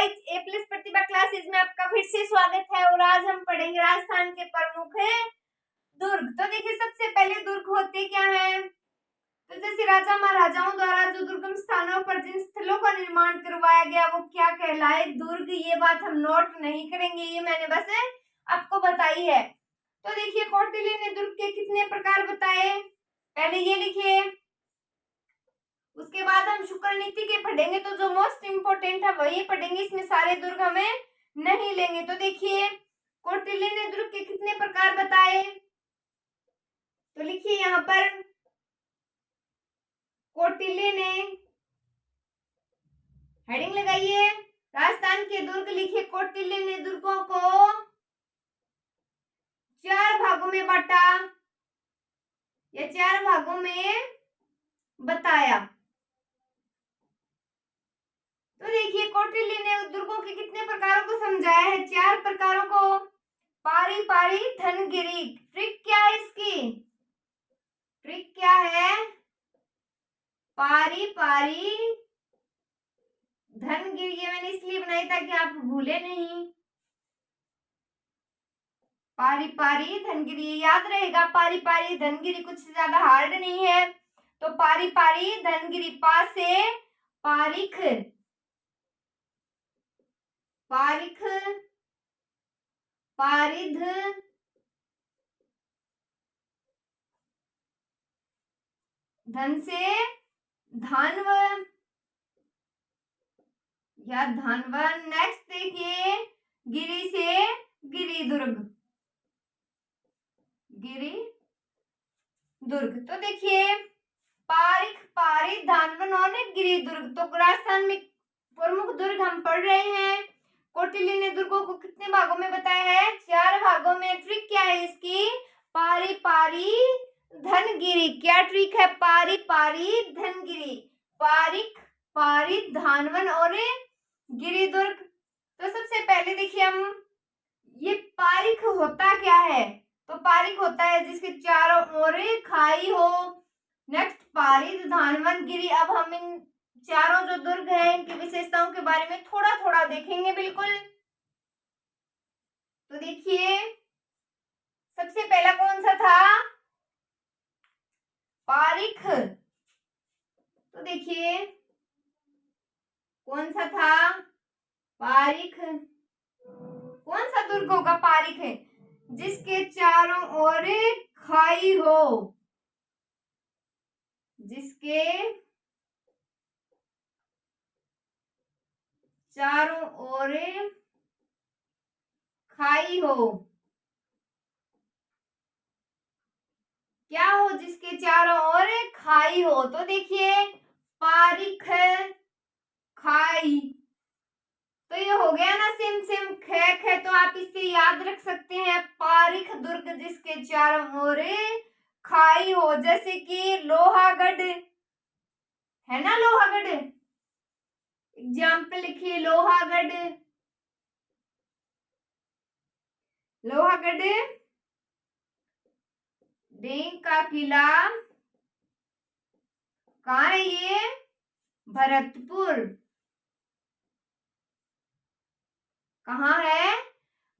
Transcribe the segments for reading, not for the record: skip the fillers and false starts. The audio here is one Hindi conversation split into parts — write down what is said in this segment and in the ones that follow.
गाइस, ए प्लस प्रतिभा क्लासेस में आपका फिर से स्वागत है। और आज हम पढ़ेंगे राजस्थान के प्रमुख दुर्ग। तो देखिए, सबसे पहले दुर्ग होते क्या है। तो जैसे राजा महाराजाओं द्वारा जो दुर्गम स्थानों पर जिन स्थलों का निर्माण करवाया गया वो क्या कहलाए, दुर्ग। ये बात हम नोट नहीं करेंगे, ये मैंने बस आपको बताई है। तो देखिए, कौटिल्य ने दुर्ग के कितने प्रकार बताए, पहले ये लिखिए। उसके बाद हम शुक्र नीति के पढ़ेंगे, तो जो मोस्ट इंपोर्टेंट है वही पढ़ेंगे, इसमें सारे दुर्ग हमें नहीं लेंगे। तो देखिए, कौटिल्य ने दुर्ग के कितने प्रकार बताए, तो लिखिए यहाँ पर कौटिल्य ने, हेडिंग लगाइए, राजस्थान के दुर्ग लिखिए। कौटिल्य ने दुर्गों को 4 भागों में बांटा या 4 भागों में बताया। तो देखिए, कौटिल्य ने दुर्गों के कितने प्रकारों को समझाया है, 4 प्रकारों को। पारी पारी धनगिरी। ट्रिक क्या है इसकी, ट्रिक क्या है, पारी पारी धनगिरी। ये मैंने इसलिए बनाई ताकि आप भूले नहीं। पारी पारी धनगिरी याद रहेगा। पारी पारी धनगिरी कुछ ज्यादा हार्ड नहीं है। तो पारी पारी धनगिरी, पा से पारिख, पारिख, पारिध, धन से धानव या धानवन। नेक्स्ट देखिए, गिरी से गिरी दुर्ग, गिरी दुर्ग। तो देखिए, पारिख, पारी, धानवन और गिरी दुर्ग। तो राजस्थान में प्रमुख दुर्ग हम पढ़ रहे हैं। कौटिल्य ने दुर्गों को कितने भागों में बताया है, 4 भागों में। ट्रिक क्या है इसकी, पारी पारी धनगिरी। क्या ट्रिक है, पारी पारी धनगिरी, पारिख, पारी, धानवन और गिरी दुर्ग। तो सबसे पहले देखिए हम, ये पारिख होता क्या है, तो पारिख होता है जिसके चारों ओर खाई हो। नेक्स्ट, पारिद, धानवन, गिरी। अब हम इन चारों जो दुर्ग है इनकी विशेषताओं के बारे में थोड़ा थोड़ा देखेंगे बिल्कुल। तो देखिए, सबसे पहला कौन सा था, पारिख। तो देखिए कौन सा था, पारिख। कौन सा दुर्ग होगा, पारिख है जिसके चारों ओर खाई हो, जिसके चारों ओर खाई हो। क्या हो, जिसके चारों ओर खाई हो। तो देखिए, पारिख खाई, तो ये हो गया ना सेम सेम, खैक है। तो आप इससे याद रख सकते हैं, पारिख दुर्ग जिसके चारों ओर खाई हो। जैसे कि लोहागढ़ है ना, लोहागढ़। एग्जाम्पल लिखिए, लोहागढ़, लोहागढ़। डेंग का किला कहाँ है, ये भरतपुर। कहाँ है,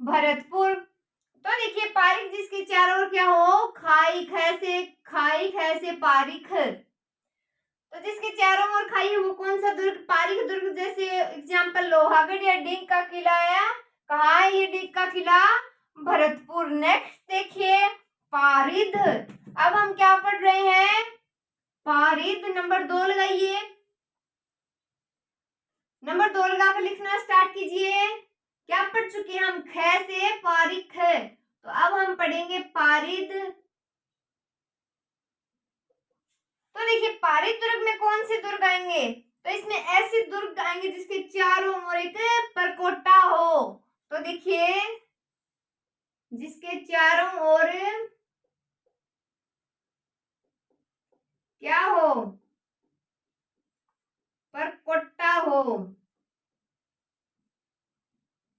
भरतपुर। तो देखिए, पारिख जिसके चारों ओर क्या हो, खाई, ख से खाई, ख से पारिख। तो जिसके चारों ओर खाई है वो कौन सा दुर्ग, पारिख दुर्ग। जैसे एग्जांपल लोहागढ़ या डींग का किला है। कहाँ है ये डींग का किला, भरतपुर। नेक्स्ट देखिए, पारिद। अब हम क्या पढ़ रहे हैं, पारिद। नंबर 2 लगाइए, नंबर 2 लगाकर लिखना स्टार्ट कीजिए। क्या पढ़ चुके हैं हम, ख से पारिख। तो अब हम पढ़ेंगे पारिद। तो देखिए, पारिद दुर्ग में कौन से दुर्ग आएंगे, तो इसमें ऐसे दुर्ग आएंगे जिसके चारों ओर एक परकोटा हो। तो देखिए, जिसके चारों ओर क्या हो, परकोटा हो,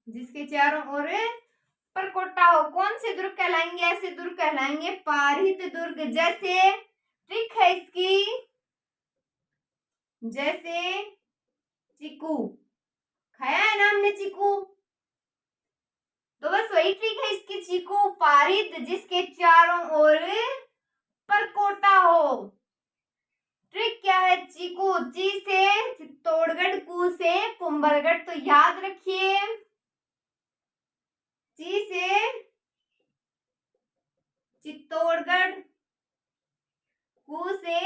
जिसके चारों ओर परकोटा हो। कौन से दुर्ग कहलाएंगे, ऐसे दुर्ग कहलाएंगे पारिद दुर्ग। जैसे ट्रिक है इसकी, जैसे चिकू खाया है ना हमने है चीकू। तो बस वही ट्रिक है इसकी, चीकू पारिद जिसके चारों ओर परकोटा हो। ट्रिक क्या है, चीकू ची से चित्तौड़गढ़, कू से कुंभलगढ़। तो याद रखिए, ची से चित्तौड़गढ़, कू से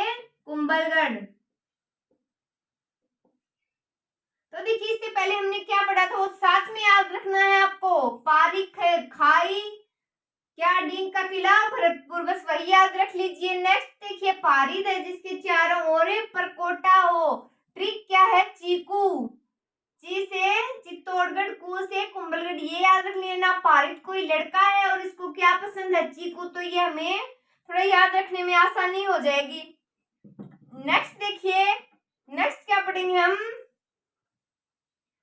कुंभलगढ़। तो देखिए इससे पहले हमने क्या पढ़ा था वो साथ में याद रखना है आपको। पारिक है खाई, क्या डींग का किला भरतपुर, बस वही याद रख लीजिए। नेक्स्ट देखिए, पारिद है जिसके चारों ओर परकोटा हो। ट्रिक क्या है, चीकू ची से चित्तौड़गढ़, कू से कुंभलगढ़, ये याद रख लेना। पारिद कोई लड़का है और इसको क्या पसंद है, चीकू। तो ये हमें थोड़ा याद रखने में आसानी हो जाएगी। नेक्स्ट देखिए, नेक्स्ट क्या पढ़ेंगे हम,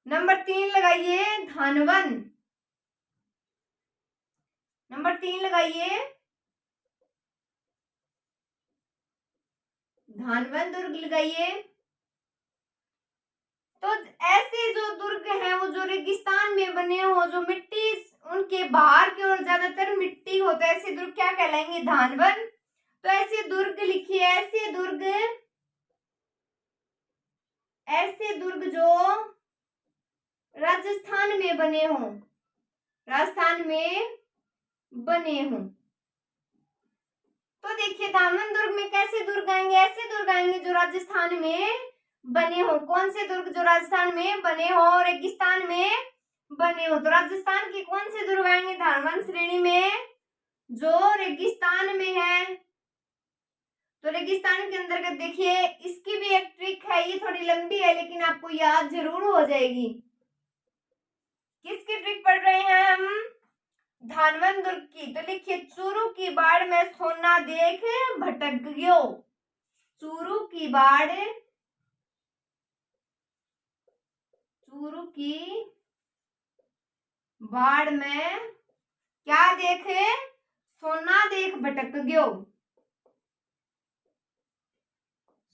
नंबर 3 लगाइए, धानवन। नंबर 3 लगाइए, धानवन दुर्ग लगाइए। तो ऐसे जो दुर्ग हैं वो जो रेगिस्तान में बने हो, जो मिट्टी उनके बाहर की ओर ज्यादातर मिट्टी होता है, ऐसे दुर्ग क्या कहलाएंगे, धानवन। तो ऐसे दुर्ग लिखिए, ऐसे दुर्ग जो राजस्थान में बने हो, राजस्थान में बने हो। तो देखिए धानवन दुर्ग में कैसे दुर्ग आएंगे, ऐसे दुर्ग आएंगे जो राजस्थान में बने हो। कौन से दुर्ग, जो राजस्थान में बने हो, रेगिस्तान में बने हो। तो राजस्थान के कौन से दुर्ग आएंगे धानवन श्रेणी में, जो रेगिस्तान में है। तो रेगिस्तान के अंतर्गत देखिए, इसकी भी एक ट्रिक है, ये थोड़ी लंबी है लेकिन आपको याद जरूर हो जाएगी। किसकी ट्रिक पढ़ रहे हैं हम, धानवन दुर्ग की। तो लिखिए, चूरू की बाढ़ में सोना देख भटक गयो। चूरू की बाढ़, चूरू की बाढ़ में क्या देखे, सोना देख भटक गयो।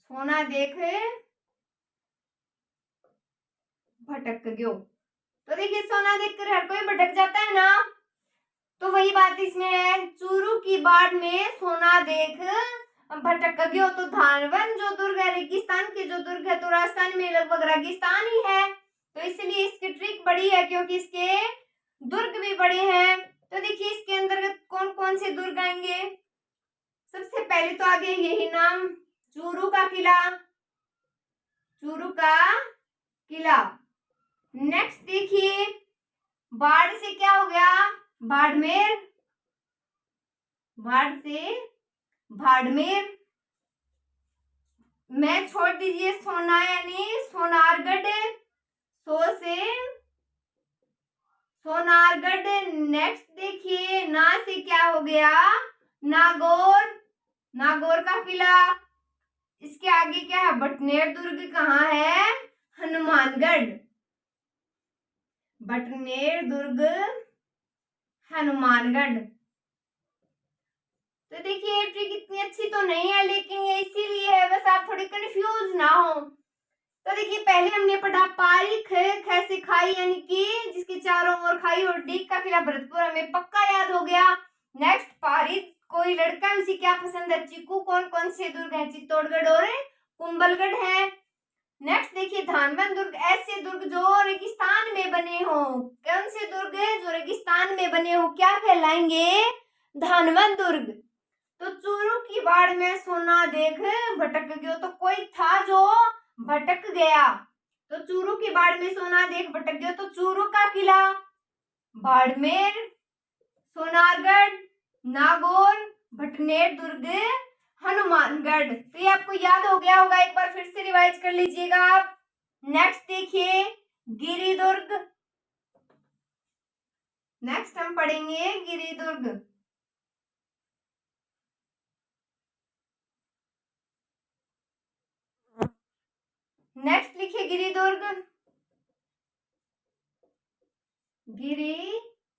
सोना देख भटक गयो। तो देखिए सोना देखकर हर कोई भटक जाता है ना, तो वही बात इसमें है, चूरू की बाढ़ में सोना देख भटक गयो। तो धानवन जो दुर्ग है, रेगिस्तान के जो दुर्ग है, तो राजस्थान में लगभग रेगिस्तान ही है, तो इसलिए इसकी ट्रिक बड़ी है क्योंकि इसके दुर्ग भी बड़े हैं। तो देखिए इसके अंतर्गत कौन कौन से दुर्ग आएंगे। सबसे पहले तो आगे यही नाम, चूरू का किला, चूरू का किला। नेक्स्ट देखिए, बाढ़ से क्या हो गया, बाड़मेर, बाढ़ से बाड़मेर। मैं छोड़ दीजिए सोना यानी सोनारगढ़, सो से सोनारगढ़। नेक्स्ट देखिए, ना से क्या हो गया, नागौर, नागौर का किला। इसके आगे क्या है, बटनेर दुर्ग कहाँ है, हनुमानगढ़, बटनेर दुर्ग हनुमानगढ़। तो देखिए ये ट्रिक इतनी अच्छी तो नहीं है लेकिन ये इसीलिए है बस आप थोड़ी कंफ्यूज ना हो। तो देखिए पहले हमने पढ़ा पारी ख से खाई यानी कि जिसके चारों ओर खाई, और डी का किला भरतपुर हमें पक्का याद हो गया। नेक्स्ट पारिद कोई लड़का है, उसे क्या पसंद है, चीकू। कौन कौन से दुर्ग है, चित्तौड़गढ़ और कुंभलगढ़ है। नेक्स्ट देखिए धानवन दुर्ग, ऐसे दुर्ग जो रेगिस्तान में बने हो। कौन से दुर्ग जो रेगिस्तान में बने हो क्या कहलाएंगे, धानवन दुर्ग। तो चूरू की बाढ़ में सोना देख भटक गयो, तो कोई था जो भटक गया। तो चूरू की बाढ़ में सोना देख भटक गयो, तो चूरू का किला, बाड़मेर, सोनारगढ़, नागौर, बटनेर दुर्ग, हनुमानगढ़। तो ये आपको याद हो गया होगा, एक बार फिर से रिवाइज कर लीजिएगा आप। नेक्स्ट देखिए गिरिदुर्ग, नेक्स्ट हम पढ़ेंगे गिरिदुर्ग। नेक्स्ट लिखिए गिरिदुर्ग, गिरिदुर्ग।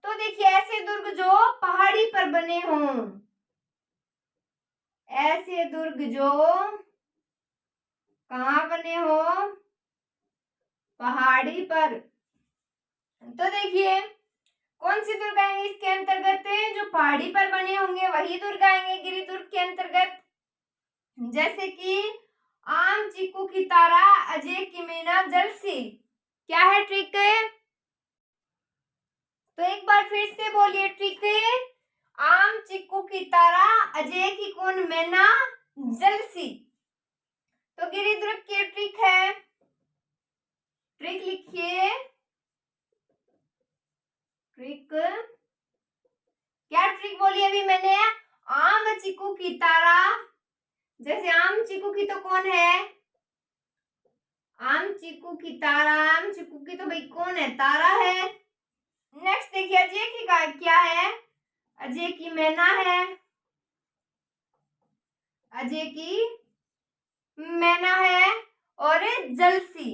तो देखिए ऐसे दुर्ग जो पहाड़ी पर बने हों, ऐसे दुर्ग जो कहाँ बने हो? पहाड़ी पर। तो देखिए कौन सी दुर्ग आएंगे इसके अंतर्गत? जो पहाड़ी पर बने होंगे वही दुर्ग आएंगे गिरी दुर्ग के अंतर्गत। जैसे कि आम, चीकू की तारा, अजय की मैना, जलसी। क्या है ट्रिक? तो एक बार फिर से बोलिए ट्रिक। आम, चीकू की तारा, अजय की कौन, मैना, जलसी। तो गिरी दुर्ग की ट्रिक है, ट्रिक लिखिए। ट्रिक क्या ट्रिक बोली अभी मैंने? आम, चीकू की तारा। जैसे आम चीकू की तो कौन है? आम चीकू की तारा, आम चीकू की तो भाई कौन है? तारा है। नेक्स्ट देखिए अजय की क्या है? अजय की मैना है। अजय की मैना है। और जलसी,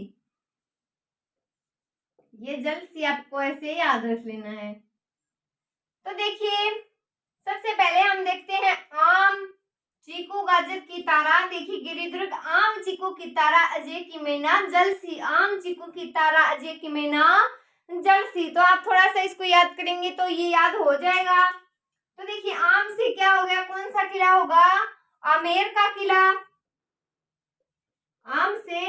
ये जलसी आपको ऐसे याद रख लेना है। तो देखिए सबसे पहले हम देखते हैं आम, चीकू, गाजर की तारा। देखिए गिरिदुर्ग आम, चीकू की तारा, अजय की मैना, जलसी। आम, चीकू की तारा, अजय की मैना, जलसी। तो आप थोड़ा सा इसको याद करेंगे तो ये याद हो जाएगा। तो देखिए आम से क्या हो गया? कौन सा किला होगा? आमेर का किला। आम से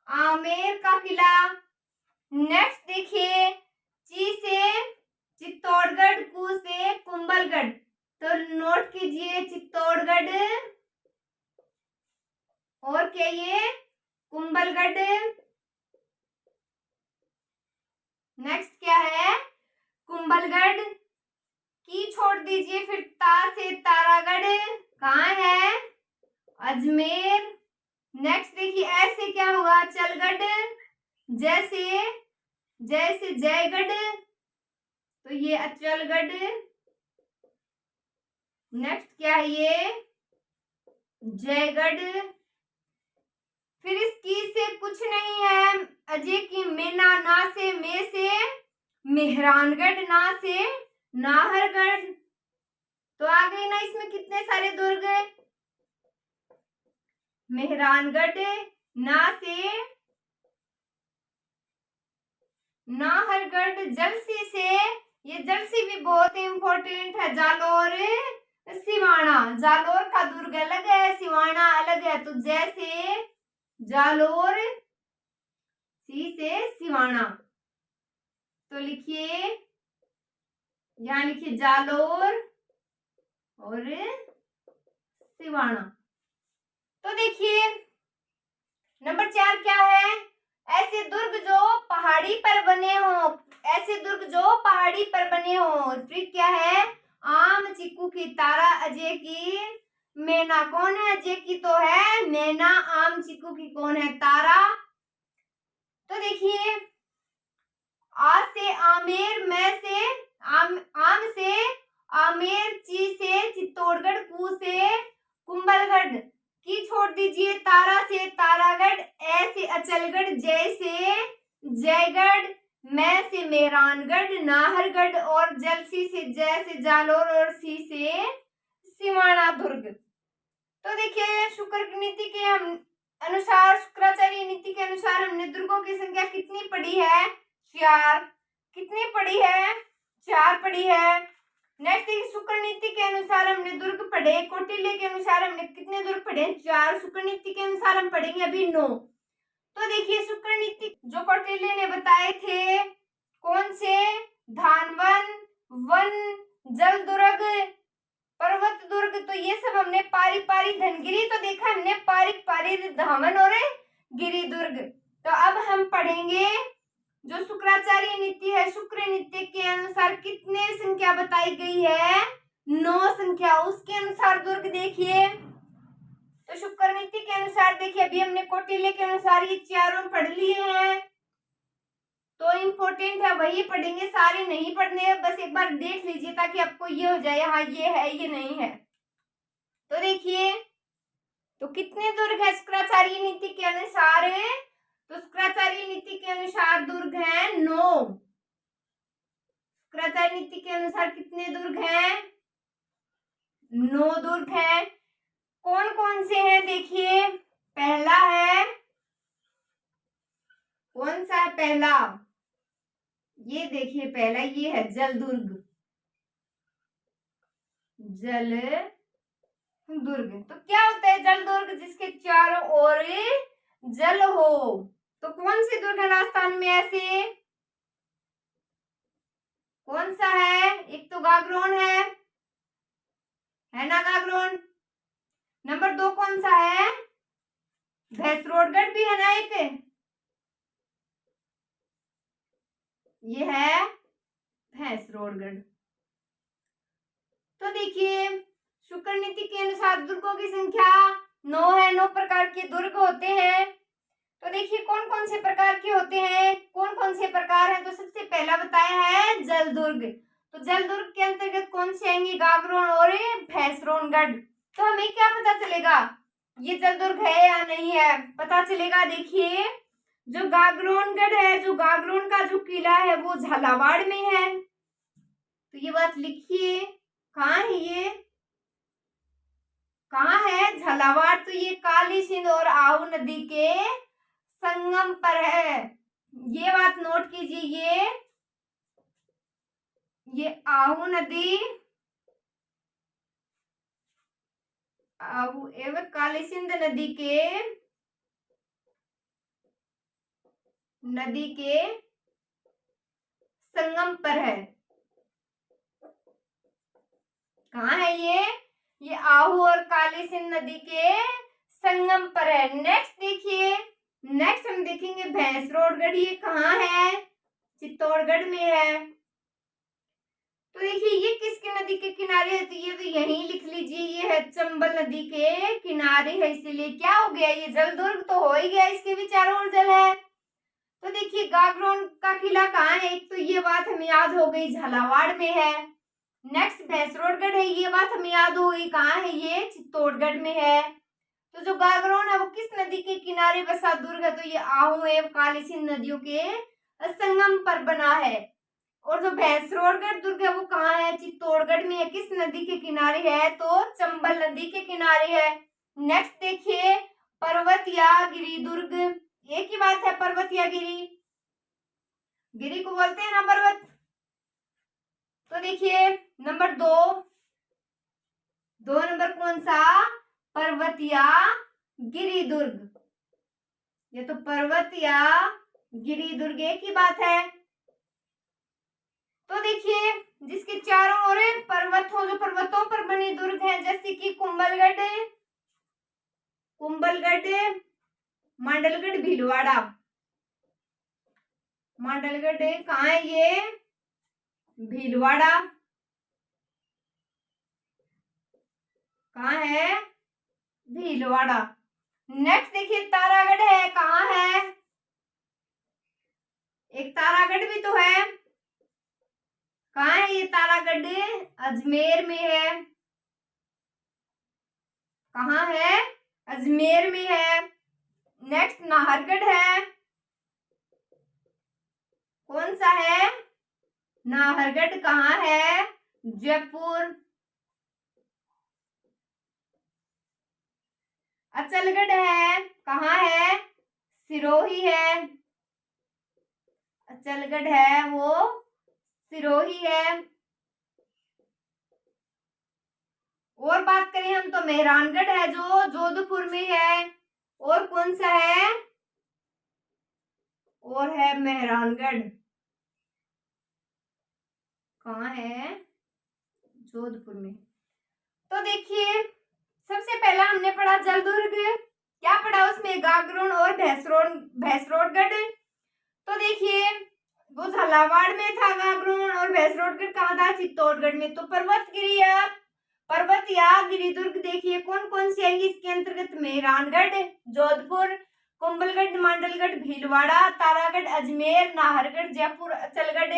आमेर का किला। नेक्स्ट देखिए ची से चित्तौड़गढ़, कू से कुंभलगढ़। तो नोट कीजिए चित्तौड़गढ़ और क्या ये कुंभलगढ़। नेक्स्ट क्या है? कुंभलगढ़। की छोड़ दीजिए, फिर ता से तारागढ़। कहाँ है? अजमेर। नेक्स्ट देखिए ऐसे क्या होगा? चलगढ़। जैसे जैसे जयगढ़, तो ये अचलगढ़। नेक्स्ट क्या है? ये जयगढ़। फिर इसकी से कुछ नहीं है। अजय की मैना, ना से मे से मेहरानगढ़, ना से नाहरगढ़। तो आ गई ना इसमें कितने सारे दुर्ग? मेहरानगढ़, ना से नाहरगढ़, जलसी से, ये जलसी भी बहुत इंपॉर्टेंट है, जालोर, सिवाना। जालोर का दुर्ग अलग है, सिवाना अलग है। तो जैसे जालोर, सी से सिवाना। तो लिखिए यहां लिखिए जालोर और सिवाना। तो देखिए नंबर 4 क्या है? ऐसे दुर्ग जो पहाड़ी पर बने हो। ऐसे दुर्ग जो पहाड़ी पर बने हो। ट्रिक क्या है? आम, चीकू की तारा, अजय की मैना। कौन है? अजय की तो है मैना, आम, चीकू की कौन है? तारा। तो देखिए आ से आमेर, मैं से आम से आमेर, ची से चित्तौड़गढ़, कू से कुंभलगढ़। की छोड़ दीजिए, तारा से तारागढ़, ए से अचलगढ़, जय से जयगढ़, मैं से मेहरानगढ़, नाहरगढ़ और जलसी से जय से जालोर और सी से सिवाना दुर्ग। तो देखिए शुक्र की नीति के अनुसार, शुक्राचार्य नीति के अनुसार हमने दुर्गों की संख्या कितनी पढ़ी है? 4। कितनी पढ़ी है? 4 पढ़ी है। नेक्स्ट शुक्र नीति के अनुसार हमने दुर्ग पढ़े। कौटिल्य के अनुसार हमने कितने दुर्ग पढ़े? 4। शुक्र नीति के अनुसार हम पढ़ेंगे अभी 9। तो देखिए शुक्र नीति जो कौटिल्य ने बताए थे कौन से? धानवन, वन, जल दुर्ग, पर्वत दुर्ग। तो ये सब हमने पारी पारी धनगिरी तो देखा हमने, पारी पारी धावन और गिरी दुर्ग। तो अब हम पढ़ेंगे जो शुक्राचार्य नीति है। शुक्र नीति के अनुसार कितने संख्या बताई गई है? 9 संख्या। उसके अनुसार दुर्ग देखिए। तो शुक्र नीति के अनुसार देखिए अभी हमने कौटिल्य के अनुसार ये चारों पढ़ लिए हैं। तो इम्पोर्टेंट है वही पढ़ेंगे, सारे नहीं पढ़ने, बस एक बार देख लीजिए ताकि आपको ये हो जाए हाँ ये है ये नहीं है। तो देखिए तो कितने दुर्ग है शुक्राचार्य नीति के अनुसार? तो शुक्राचार्य नीति के अनुसार दुर्ग है 9। शुक्राचार्य नीति के अनुसार कितने दुर्ग हैं? 9 दुर्ग हैं। कौन कौन से हैं देखिए? पहला पहला, ये देखिए पहला ये है जलदुर्ग, जल दुर्ग। तो क्या होता है जलदुर्ग? जिसके चारों ओर जल हो। तो कौन सी दुर्ग है राजस्थान में ऐसे? कौन सा है? एक तो गागरोन है ना गागरोन। नंबर 2 कौन सा है? भैंसरोडगढ़ भी है ना एक, ये है भैंसरोडगढ़। तो देखिए शुक्र नीति के अनुसार दुर्गों की संख्या 9 है। 9 प्रकार के दुर्ग होते हैं। तो देखिए कौन कौन से प्रकार के होते हैं, कौन कौन से प्रकार हैं। तो सबसे पहला बताया है जलदुर्ग। तो जलदुर्ग के अंतर्गत कौन से आएंगे? गागरोन और भैंसरोडगढ़। तो हमें क्या पता चलेगा ये जलदुर्ग है या नहीं है? पता चलेगा। देखिए जो गागरोनगढ़ है, जो गागरोन का जो किला है वो झालावाड़ में है। तो ये बात लिखिए, कहाँ है ये? कहाँ है? झालावाड़। तो ये काली सिंध और आहू नदी के संगम पर है। ये बात नोट कीजिए। ये आहू नदी, आहू एवं काली सिंध नदी के संगम पर है। कहाँ है ये आहू और काली सिंध नदी के संगम पर है। नेक्स्ट देखिए, नेक्स्ट हम देखेंगे भैंसरोडगढ़। ये कहाँ है? चित्तौड़गढ़ में है। तो देखिए ये किसकी नदी के किनारे है? तो ये तो यहीं लिख लीजिए, ये है चंबल नदी के किनारे है। इसीलिए क्या हो गया? ये जलदुर्ग तो हो ही गया, इसके भी चारों ओर जल है। तो देखिए गागरोन का किला कहाँ है? एक तो ये बात हमें याद हो गई, झालावाड़ में है। नेक्स्ट भैंसरोडगढ़ है, ये बात हमें याद हो गई, कहाँ है ये? चित्तौड़गढ़ में है। तो जो गागरोन है वो किस नदी के किनारे बसा दुर्ग है? तो ये आहू एवं काली सिंध नदियों के संगम पर बना है। और जो भैंसरोडगढ़ दुर्ग है वो कहाँ है? चित्तौड़गढ़ में है। किस नदी के किनारे है? तो चंबल नदी के किनारे है। नेक्स्ट देखिए पर्वत या गिरी दुर्ग। एक ही बात है, पर्वत या गिरी, गिरी को बोलते हैं ना पर्वत। तो देखिए नंबर 2 नंबर कौन सा? पर्वत या गिरी दुर्ग। ये तो पर्वत या गिरी दुर्ग एक ही बात है। तो देखिए जिसके चारों ओर पर्वत हो, जो पर्वतों पर बने दुर्ग हैं, जैसे कि कुंभलगढ़, मांडलगढ़, भीलवाड़ा। मांडलगढ़ कहाँ है? ये भीलवाड़ा। कहाँ है? भीलवाड़ा। नेक्स्ट देखिए तारागढ़ है, कहाँ है? एक तारागढ़ भी तो है। कहाँ है ये तारागढ़? अजमेर में है। कहाँ है? अजमेर में है। नेक्स्ट नाहरगढ़ है। कौन सा है? नाहरगढ़ कहाँ है? जयपुर। अचलगढ़ है, कहाँ है? सिरोही है। अचलगढ़ है वो सिरोही है। और बात करें हम तो मेहरानगढ़ है जो जोधपुर में है। और कौन सा है? और है मेहरानगढ़। कहाँ है? जोधपुर में। तो देखिए सबसे पहला हमने पढ़ा जलदुर्ग, क्या पढ़ा उसमें? गागरोन और भैंसरोडगढ़। तो देखिए वो झालावाड़ में था गागरोन, और भैंसरोडगढ़ कहाँ था? चित्तौड़गढ़ में। तो पर्वत या गिरिदुर्ग देखिए कौन कौन सी आएंगी इसके अंतर्गत? मेहरानगढ़, जोधपुर, कुंभलगढ़, मांडलगढ़, भीलवाड़ा, तारागढ़, अजमेर, नाहरगढ़, जयपुर, अचलगढ़,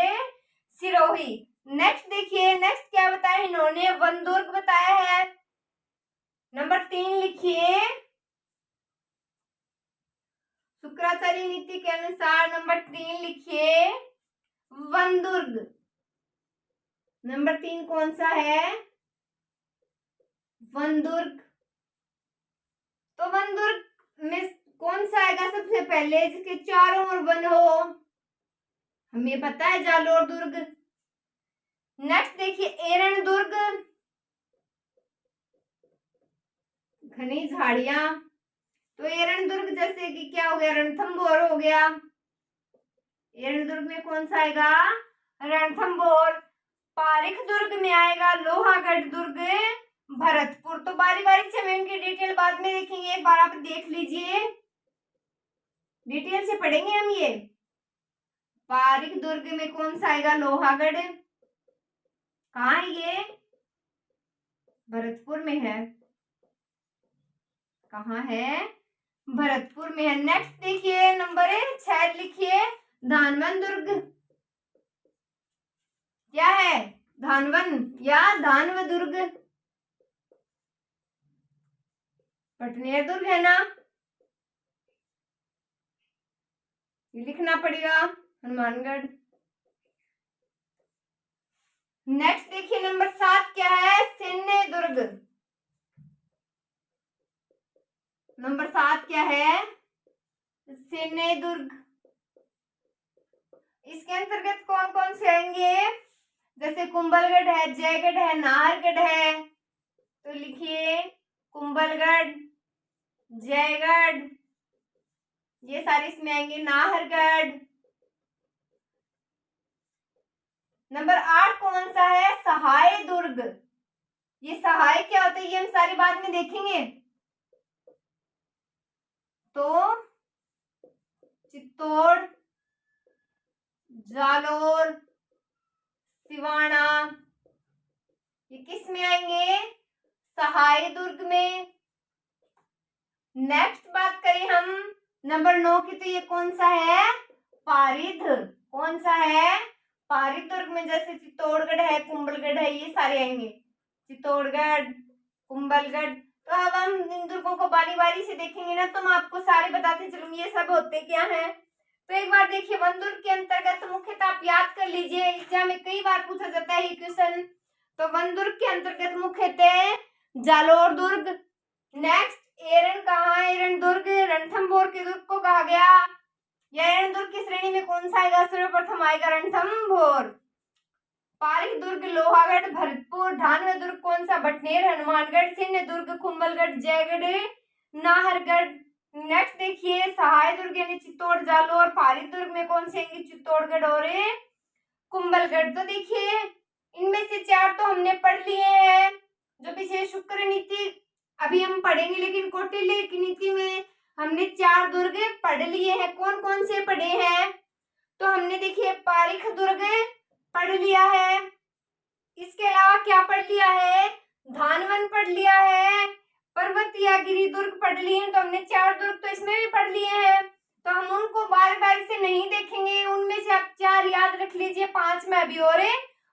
सिरोही। नेक्स्ट देखिए, नेक्स्ट क्या बताया इन्होंने? वन दुर्ग बताया है। नंबर 3 लिखिए, शुक्राचार्य नीति के अनुसार नंबर 3 लिखिए वन दुर्ग। नंबर 3 कौन सा है? वन दुर्ग। तो वन दुर्ग में कौन सा आएगा सबसे पहले? जिसके चारों ओर वन हो। हमें पता है जालोर दुर्ग। नेक्स्ट देखिए एरण दुर्ग, घनी झाड़ियां। तो एरण दुर्ग जैसे कि क्या हो गया, रणथंभौर हो गया। एरण दुर्ग में कौन सा आएगा, रणथंभौर। पारीख दुर्ग में आएगा लोहागढ़ दुर्ग, भरतपुर। तो बारी बारी से हम इनकी डिटेल बाद में देखेंगे, एक बार आप देख लीजिए, डिटेल से पढ़ेंगे हम ये। पारीख दुर्ग में कौन सा आएगा, लोहागढ़। कहाँ है ये, भरतपुर में है। कहाँ है, भरतपुर में है। नेक्स्ट देखिए नंबर 6 लिखिए, धानवन दुर्ग। क्या है, धानवन या धानव दुर्ग। पटनेर दुर्ग है ना, ये लिखना पड़ेगा, हनुमानगढ़। नेक्स्ट देखिए नंबर 7 क्या है, सिन्ने दुर्ग। नंबर 7 क्या है, सिन्ने दुर्ग। इसके अंतर्गत कौन कौन से आएंगे, जैसे कुंभलगढ़ है, जयगढ़ है, नाहरगढ़ है। तो लिखिए कुंभलगढ़, जयगढ़, ये सारे इसमें आएंगे, नाहरगढ़। नंबर 8 कौन सा है, सहाय दुर्ग। ये सहाय क्या होता है, ये हम सारी बाद में देखेंगे। तो चित्तौड़, जालोर, सिवाना, ये किस में आएंगे, सहाय दुर्ग में। नेक्स्ट बात करें हम नंबर 9 की, तो ये कौन सा है, पारिध। कौन सा है, पारिध दुर्ग में, जैसे चित्तौड़गढ़ है, कुंभलगढ़ है, ये सारे आएंगे, चित्तौड़गढ़, कुंभलगढ़। तो अब हम इन दुर्गों को बारी बारी से देखेंगे ना, तो मैं आपको सारे बताते चलूंगी ये सब होते क्या है। तो एक बार देखिए, वन दुर्ग के अंतर्गत मुख्यतः आप याद कर लीजिए, एग्जाम में कई बार पूछा जाता है ये क्वेश्चन। तो वन दुर्ग के अंतर्गत मुख्यतः जालोर दुर्ग। नेक्स्ट एरण कहाँ है, एरण दुर्ग रणथंभौर के दुर्ग को कहा गया। यह एरण दुर्ग की श्रेणी में कौन सा आएगा, सर्वप्रथम आएगा रणथंभौर। पारीख दुर्ग लोहागढ़, भरतपुर। धानव दुर्ग कौन सा, बटनेर, हनुमानगढ़। सिन्ने दुर्ग कुंभलगढ़, जयगढ़, नाहरगढ़। नेक्स्ट देखिए सहाय दुर्ग यानी चित्तौड़, जालोर। पारीख दुर्ग में कौन से आएंगे, चित्तौड़गढ़ और कुंभलगढ़। तो देखिए इनमें से 4 तो हमने पढ़ लिए हैं, जो विशेष शुक्र नीति अभी हम पढ़ेंगे, लेकिन कौटिल्य की नीति में हमने 4 दुर्ग पढ़ लिए हैं। कौन कौन से पढ़े हैं, तो हमने देखिए पारीख दुर्ग पढ़ लिया है, इसके अलावा क्या पढ़ लिया है, धानवन पढ़ लिया है, पर्वतीय गिरी दुर्ग पढ़ लिए हैं। तो हमने 4 दुर्ग तो इसमें भी पढ़ लिए हैं, तो हम उनको बार बार से नहीं देखेंगे, उनमें से आप 4 याद रख लीजिए, 5 मैं अभी और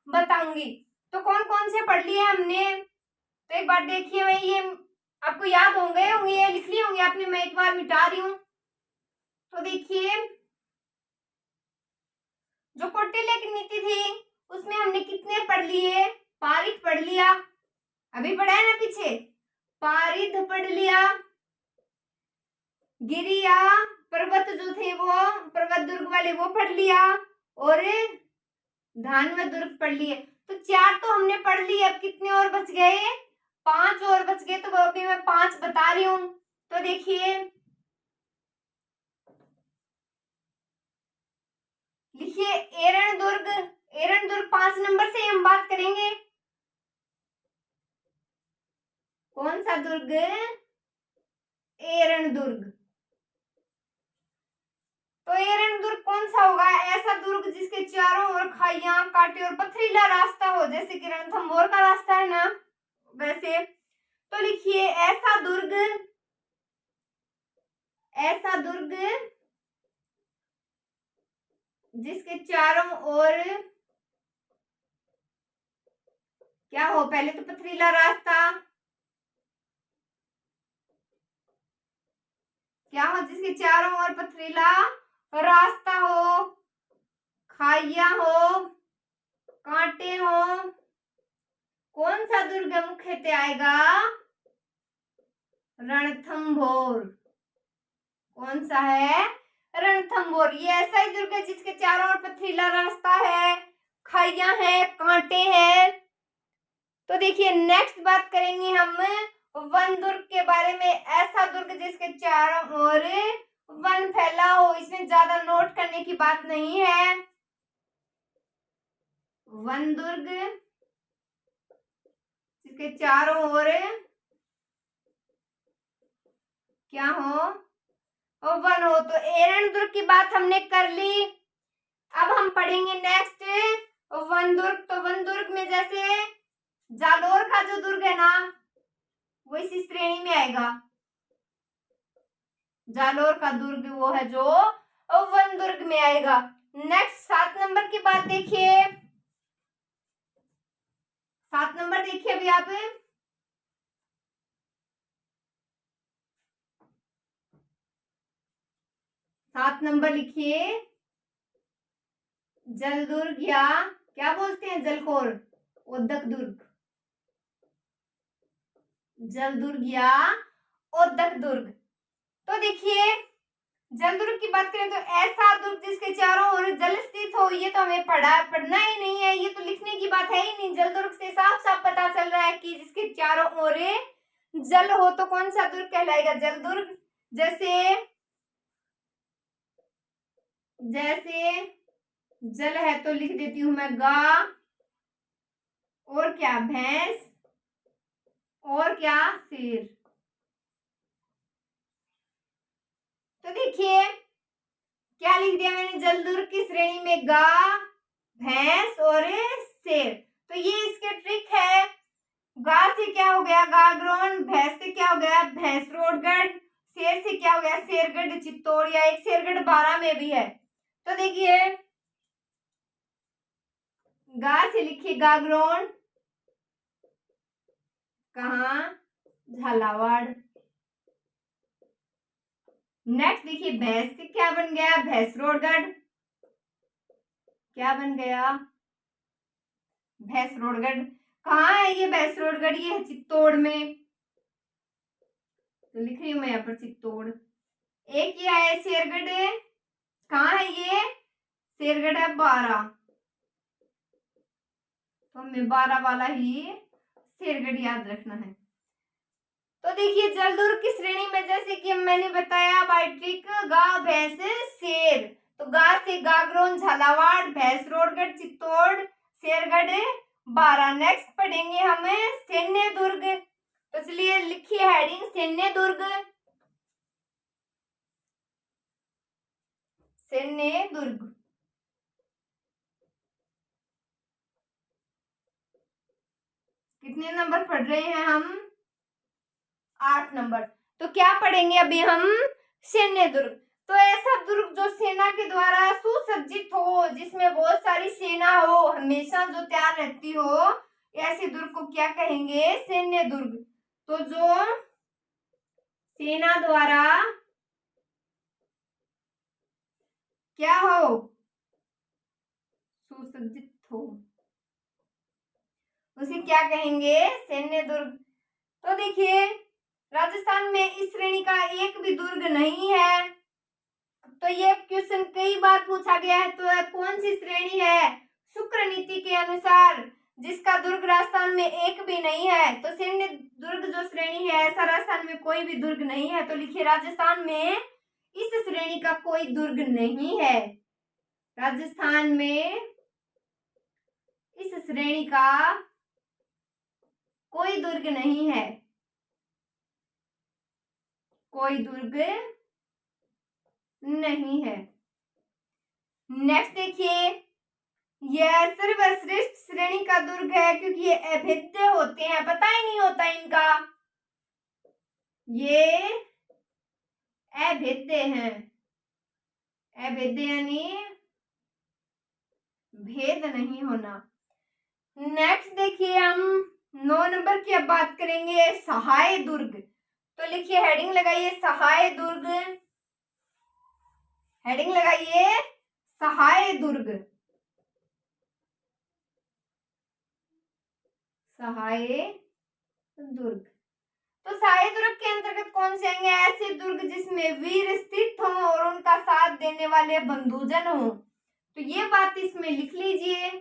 बताऊंगी। तो कौन कौन से पढ़ लिए हमने, तो एक बार देखिए, मैं ये आपको याद होंगे ये लिख लिए होंगे आपने, मैं एक बार मिटा रही हूँ। तो देखिए जो कौटिल्य की नीति थी उसमें हमने कितने पढ़ लिए, पारीख पढ़ लिया, अभी पढ़ा है ना पीछे, पारिध पढ़ लिया, गिरिया पर्वत जो थे वो पर्वत दुर्ग वाले वो पढ़ लिया, और धानव दुर्ग पढ़ लिए। तो 4 तो हमने पढ़ लिए, अब कितने और बच गए, 5 और बच गए। तो अभी मैं 5 बता रही हूं। तो देखिए लिखिए एरण दुर्ग, एरण दुर्ग 5 नंबर से हम बात करेंगे। कौन सा दुर्ग, एरण दुर्ग। तो एरण दुर्ग कौन सा होगा, ऐसा दुर्ग जिसके चारों ओर खाइयां, कांटे और पथरीला रास्ता हो, जैसे कि रणथंभौर का रास्ता है ना वैसे। तो लिखिए ऐसा दुर्ग, ऐसा दुर्ग जिसके चारों ओर क्या हो, पहले तो पथरीला रास्ता, क्या हो, जिसके चारों ओर पथरीला रास्ता हो, खाइया हो, कांटे हो। कौन सा दुर्ग मुख्यतः आएगा, रणथंभौर। कौन सा है, रणथंभौर ये ऐसा ही दुर्ग है जिसके चारों ओर पथरीला रास्ता है, खाइयां हैं, कांटे हैं। तो देखिए नेक्स्ट बात करेंगे हम वन दुर्ग के बारे में। ऐसा दुर्ग जिसके चारों ओर वन फैला हो। इसमें ज्यादा नोट करने की बात नहीं है। वन दुर्ग जिसके चारों ओर क्या हो, और वन हो। तो एरन दुर्ग की बात हमने कर ली। अब हम पढ़ेंगे नेक्स्ट वन दुर्ग। तो वन दुर्ग में जैसे जालोर का जो दुर्ग है ना वो इसी श्रेणी में आएगा। जालोर का दुर्ग वो है जो वन दुर्ग में आएगा। नेक्स्ट 7 नंबर की बात देखिए। 7 नंबर देखिए अभी आप। 7 नंबर लिखिए। जल दुर्ग या क्या बोलते हैं जलखोर ओदक दुर्ग। जल दुर्ग या ओदक दुर्ग। तो देखिए जल दुर्ग की बात करें तो ऐसा दुर्ग जिसके चारों ओर जल स्थित हो। ये तो हमें पढ़ना ही नहीं है, ये तो लिखने की बात है ही नहीं। जल दुर्ग से साफ साफ पता चल रहा है कि जिसके चारों ओर जल हो तो कौन सा दुर्ग कहलाएगा, जल दुर्ग। जैसे जल है तो लिख देती हूं मैं गा, और क्या भैंस, और क्या शेर। तो देखिए क्या लिख दिया मैंने, जल दुर्ग की श्रेणी में गा, भैंस और शेर। तो ये इसके ट्रिक है। गा से क्या हो गया गागरोन, भैंस से क्या हो गया भैंसरोडगढ़, शेर से क्या हो गया शेरगढ़ चित्तौड़, या एक शेरगढ़ 12 में भी है। तो देखिए गा से लिखिए गागरोन, कहा झालावाड़। नेक्स्ट देखिए भैंस से क्या बन गया भैंसरोडगढ़, क्या बन गया भैंसरोडगढ़। कहाँ है ये भैंसरोडगढ़, ये है चित्तौड़ में। तो लिख रही हूं मैं यहाँ पर चित्तौड़। एक ये है शेरगढ़, कहाँ है ये शेरगढ़ है 12। तो हमें 12 वाला ही शेरगढ़ याद रखना है। तो देखिए जलदुर्ग की श्रेणी में जैसे कि मैंने बताया बाय ट्रिक गा भैंस शेर। तो गा से गागरोन झालावाड़, भैंसरोडगढ़ चित्तौड़, शेरगढ़ 12। नेक्स्ट पढ़ेंगे हमें सैन्य दुर्ग। तो चलिए लिखिए हेडिंग सैन्य दुर्ग। सैन्य दुर्ग कितने नंबर पढ़ रहे हैं हम, 8 नंबर। तो क्या पढ़ेंगे अभी हम सैन्य दुर्ग। तो ऐसा दुर्ग जो सेना के द्वारा सुसज्जित हो, जिसमें बहुत सारी सेना हो, हमेशा जो तैयार रहती हो, ऐसे दुर्ग को क्या कहेंगे सैन्य दुर्ग। तो जो सेना द्वारा क्या हो सुसज्जित हो, उसे क्या कहेंगे सैन्य दुर्ग। तो देखिए राजस्थान में इस श्रेणी का एक भी दुर्ग नहीं है। तो ये क्वेश्चन कई बार पूछा गया है। तो कौन सी श्रेणी है शुक्र नीति के अनुसार जिसका दुर्ग राजस्थान में एक भी नहीं है। तो सैन्य दुर्ग जो श्रेणी है ऐसा राजस्थान में कोई भी दुर्ग नहीं है। तो लिखिए राजस्थान में इस श्रेणी का कोई दुर्ग नहीं है। राजस्थान में इस श्रेणी का कोई दुर्ग नहीं है, कोई दुर्ग नहीं है। नेक्स्ट देखिए यह सर्वश्रेष्ठ श्रेणी का दुर्ग है क्योंकि ये अभेद्य होते हैं, पता ही नहीं होता इनका, ये अभेद्य हैं। अभेद्य यानी भेद नहीं होना। नेक्स्ट देखिए हम 9 नंबर की अब बात करेंगे सहाय दुर्ग। तो लिखिए हेडिंग लगाइए सहाय दुर्ग, हेडिंग लगाइए सहाय दुर्ग। सहाय दुर्ग। तो सहाय दुर्ग के अंतर्गत कौन से आएंगे, ऐसे दुर्ग जिसमें वीर स्थित हो और उनका साथ देने वाले बंधुजन हो। तो ये बात इसमें लिख लीजिए,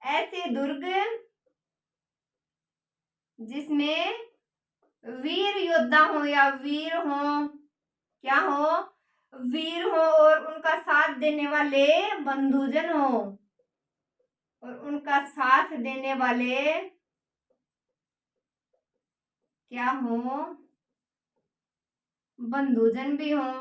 ऐसे दुर्ग जिसमें वीर योद्धा हो या वीर हो, क्या हो, वीर हो, और उनका साथ देने वाले बंधुजन हो, और उनका साथ देने वाले क्या हो, बंधुजन भी हो।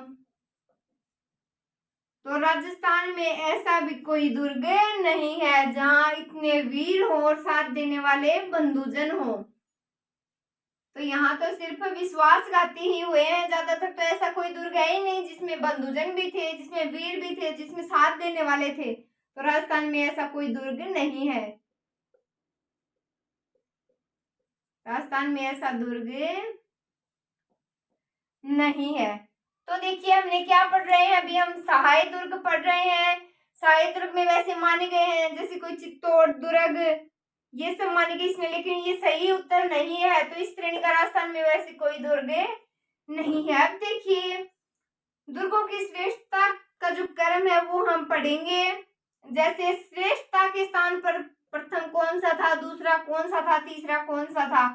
तो राजस्थान में ऐसा भी कोई दुर्ग नहीं है जहां इतने वीर हो और साथ देने वाले बंधुजन हो। तो यहाँ तो सिर्फ विश्वासघाती ही हुए हैं, ज्यादातर तो ऐसा कोई दुर्ग है ही नहीं जिसमें बंधुजन भी थे, जिसमें वीर भी थे, जिसमें साथ देने वाले थे। तो राजस्थान में ऐसा कोई दुर्ग नहीं है, राजस्थान में ऐसा दुर्ग नहीं है। तो देखिए हमने क्या पढ़ रहे हैं, अभी हम सहाय दुर्ग पढ़ रहे हैं। सहाय दुर्ग में वैसे माने गए हैं जैसे कोई चित्तौड़ दुर्ग, ये सब माने गए इसमें, लेकिन ये सही उत्तर नहीं है। तो इस श्रेणी का राजस्थान में वैसे कोई दुर्ग नहीं है। अब देखिए दुर्गों की श्रेष्ठता का जो क्रम है वो हम पढ़ेंगे। जैसे श्रेष्ठता के स्थान पर प्रथम कौन सा था, दूसरा कौन सा था, तीसरा कौन सा था।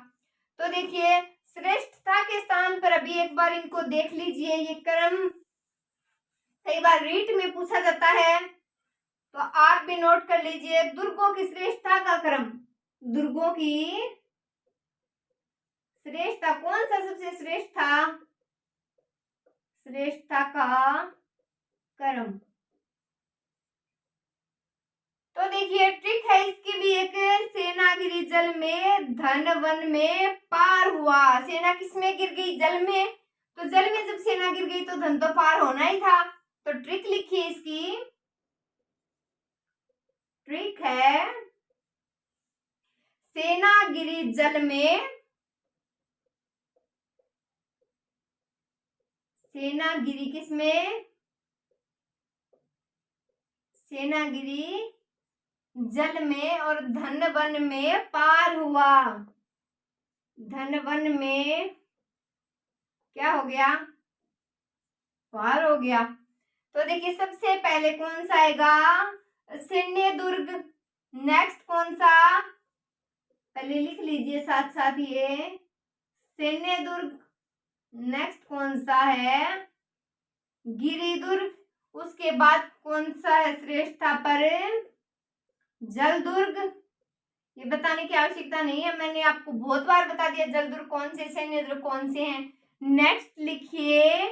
तो देखिए श्रेष्ठता के स्थान पर अभी एक बार इनको देख लीजिए, ये क्रम कई बार रीट में पूछा जाता है, तो आप भी नोट कर लीजिए। दुर्गों की श्रेष्ठता का क्रम, दुर्गों की श्रेष्ठता, कौन सा सबसे श्रेष्ठ था, श्रेष्ठता का क्रम। तो देखिए ट्रिक है इसकी भी एक, सेनागिरी जल में धन वन में पार हुआ। सेना किसमें गिर गई, जल में, तो जल में जब सेना गिर गई तो धन तो पार होना ही था। तो ट्रिक लिखिए इसकी, ट्रिक है सेनागिरी जल में, सेनागिरी किसमें, सेनागिरी जल में और धन वन में पार हुआ। धन वन में क्या हो गया, पार हो गया। तो देखिए सबसे पहले कौन सा आएगा, सैन्य दुर्ग। नेक्स्ट कौन सा, पहले लिख लीजिए साथ साथ ये सैन्य दुर्ग। नेक्स्ट कौन सा है, गिरी दुर्ग। उसके बाद कौन सा है श्रेष्ठता पर, जल दुर्ग। ये बताने की आवश्यकता नहीं है, मैंने आपको बहुत बार बता दिया जल दुर्ग कौन से, सैन्य दुर्ग कौन से हैं। नेक्स्ट लिखिए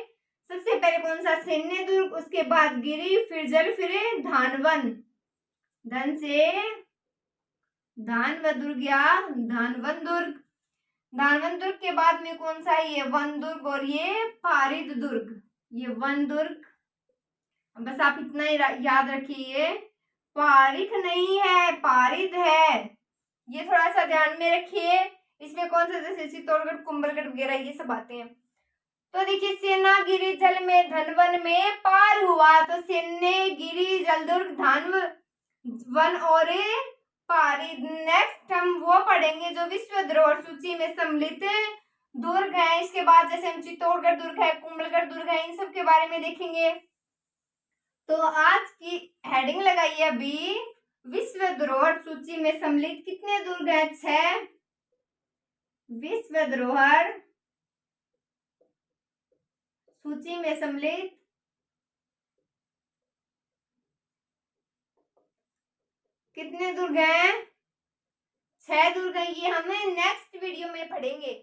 सबसे पहले कौन सा, सैन्य दुर्ग, उसके बाद गिरी, फिर जल, फिर धानवन। धन से धानव दुर्ग या धानवन दुर्ग। धानवन दुर्ग के बाद में कौन सा, ये वन दुर्ग और ये पारिद दुर्ग, ये वन दुर्ग। बस आप इतना ही याद रखिए, पारिख नहीं है, पारिद है, ये थोड़ा सा ध्यान में रखिए। इसमें कौन सा, जैसे चित्तौड़गढ़, कुंभलगढ़ वगैरह ये सब आते हैं। तो देखिए सेनागिरी जल में धनवन में पार हुआ, तो सेनागिरी जल दुर्ग धानव वन और पारिद। नेक्स्ट हम वो पढ़ेंगे जो विश्व धरोहर सूची में सम्मिलित दुर्ग है। इसके बाद जैसे हम चित्तौड़गढ़ दुर्ग है, कुंभलगढ़ दुर्ग है, इन सब के बारे में देखेंगे। तो आज की हेडिंग लगाइए अभी, विश्व धरोहर सूची में सम्मिलित कितने दुर्ग हैं, 6 विश्व धरोहर सूची में सम्मिलित कितने दुर्ग हैं, 6 दुर्ग हैं। ये हमें नेक्स्ट वीडियो में पढ़ेंगे।